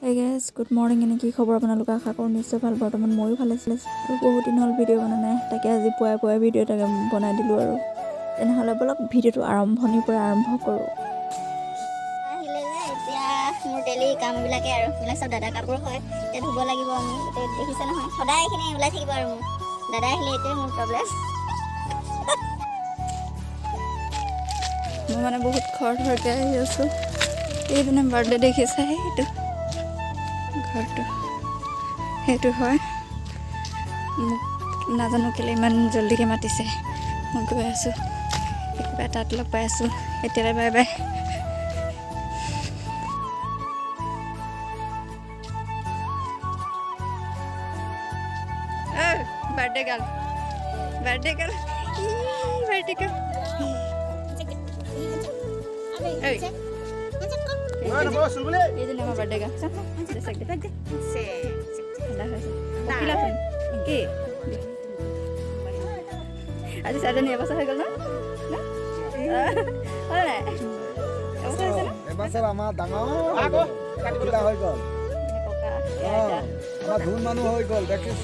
Hey guys, good morning. কি খবৰ আপোনালোক আশা কৰোঁ নিশ্চয় ভাল বৰ্তমান ময়ো ভালে আছোঁ আৰু বহুত দিন হ'ল ভিডিঅ' বনা নাই তাকে আজি পুৱাই ভিডিঅ' এটা বনাই দিলোঁ আৰু তেনেহ'লে বলক ভিডিঅ'টো আৰম্ভণিৰ পৰা আৰম্ভ কৰোঁ আহিলে যে এতিয়া মোৰ ডেইলি কামবিলাকে আৰু এইবিলাক সব দাদা কাপোৰ হয় এতিয়া ধুব লাগিব আমি দেখিছে নহয় সদায় এইখিনি ওলাই থাকিব আৰু মোৰ দাদা আহিলে এইটোৱে মোৰ প্ৰব্লেম মই মানে বহুত খৰকৈ আহি আছোঁ এইদিনা বাৰ্থডে দেখিছে সেইটো ঘৰটো সেইটো হয় মোক নাজানো কেলে ইমান জলদিকৈ মাতিছে মই গৈ আছোঁ একেবাৰে তাত লগ পাই আছোঁ এতিয়ালৈ বাই বাই বাৰ্থডে গাৰ্ল এই যে আমাৰ বাৰ্থডে গাছ কি আজি চাৰিজনী এবছৰ হৈ গ'ল এবছৰ আমাৰ ডাঙৰ হৈ গ'ল আমাৰ ধুন মানুহ হৈ গ'ল দেখিছ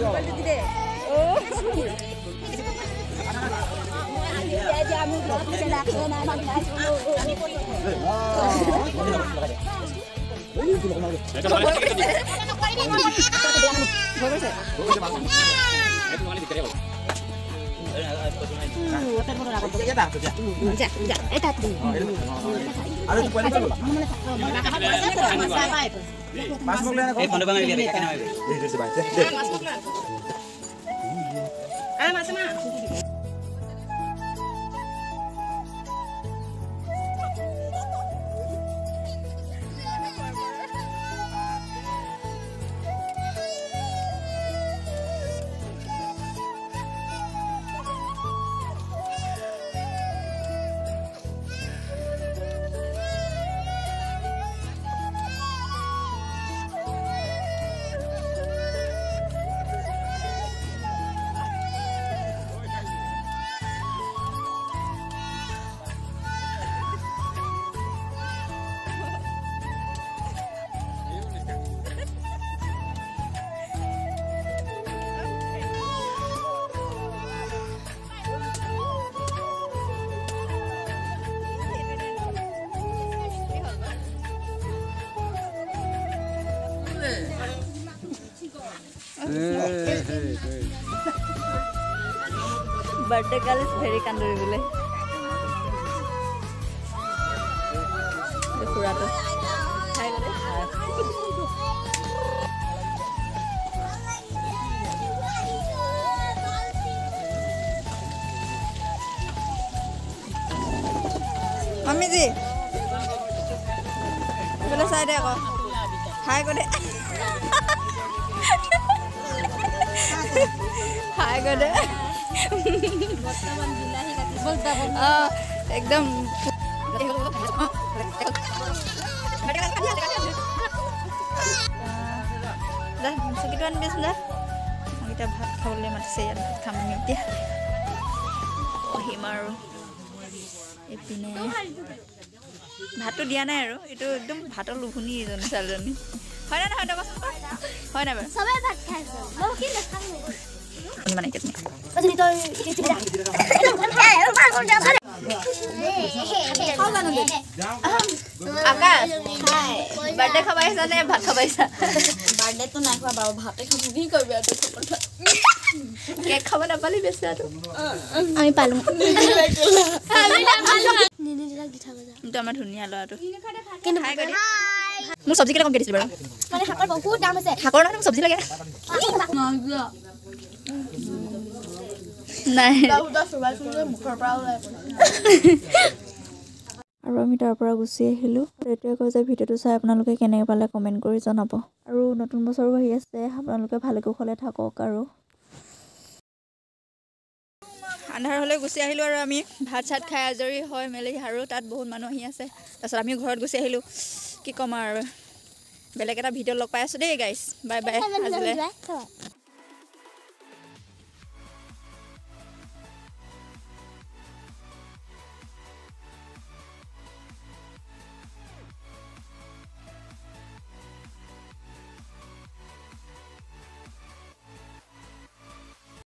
birthday girl is very kanduri bole dekurato hai gole mami ji bole sai de ko hai gole hai gole एकदम segitu bismillah kita ভাত খাবলৈ মাতিছে ইয়াত ভাত খাম আমি এতিয়া হিমাৰো এপিনে ভাতটো দিয়া নাই আৰু এইটো একদম ভাতৰ লুভুনি এজনী চালজনী হয় না নহয় হয় না বাৰু সবাই ভাত খাইছে মই কি দেখাম মানে কেতনি আজি তো আকাশ হাই বাৰ্থডে খাবাইছা নে ভাত খাবাইছা বাৰ্থডে তো নাই খোৱা বাৰু ভাতে খাব কি কৰিবি আৰু কথা কেক খাব নাপালি বেচাটো আমি পালো কিন্তু আমাৰ ধুনীয়া ল'ৰাটো কিন্তু হাই কৰি মোৰ চব্জি কেইটা কমকৈ দিছিল বাৰু মানে শাকৰ বহুত দাম আছে শাকৰ নহয় চব্জি লাগে নাই আৰু আমি তাৰ পৰা গুচি আহিলোঁ এইটোৱে কয় যে ভিডিঅ'টো চাই আপোনালোকে কেনেকৈ পালে কমেণ্ট কৰি জনাব আৰু নতুন বছৰো আহি আছে আপোনালোকে ভালে কুশলে থাকক আৰু আন্ধাৰ হ'লে গুচি আহিলোঁ আৰু আমি ভাত চাত খাই আজৰি হৈ মেলি আৰু তাত বহুত মানুহ আহি আছে তাৰপিছত আমি ঘৰত গুচি আহিলোঁ কি ক'ম আৰু বেলেগ এটা ভিডিঅ' লগ পাই আছোঁ দেই গাইছ বাই বাই আজিলৈ